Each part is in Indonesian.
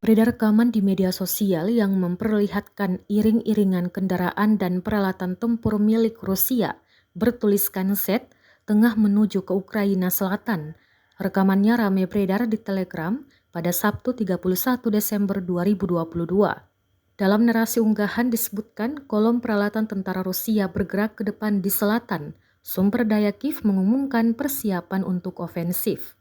Beredar rekaman di media sosial yang memperlihatkan iring-iringan kendaraan dan peralatan tempur milik Rusia bertuliskan Z tengah menuju ke Ukraina Selatan. Rekamannya ramai beredar di Telegram pada Sabtu 31 Desember 2022. Dalam narasi unggahan disebutkan kolom peralatan tentara Rusia bergerak ke depan di selatan. Sumber daya Kiev mengumumkan persiapan untuk ofensif.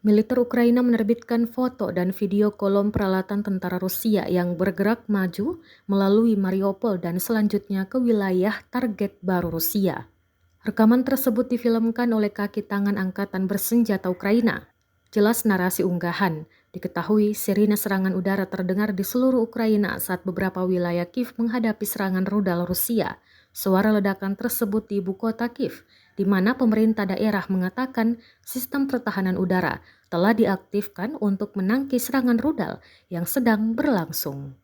Militer Ukraina menerbitkan foto dan video kolom peralatan tentara Rusia yang bergerak maju melalui Mariupol dan selanjutnya ke wilayah target baru Rusia. Rekaman tersebut difilmkan oleh kaki tangan angkatan bersenjata Ukraina. Jelas narasi unggahan, diketahui sirine serangan udara terdengar di seluruh Ukraina saat beberapa wilayah Kiev menghadapi serangan rudal Rusia. Suara ledakan tersebut di ibu kota Kiev, di mana pemerintah daerah mengatakan sistem pertahanan udara telah diaktifkan untuk menangkis serangan rudal yang sedang berlangsung.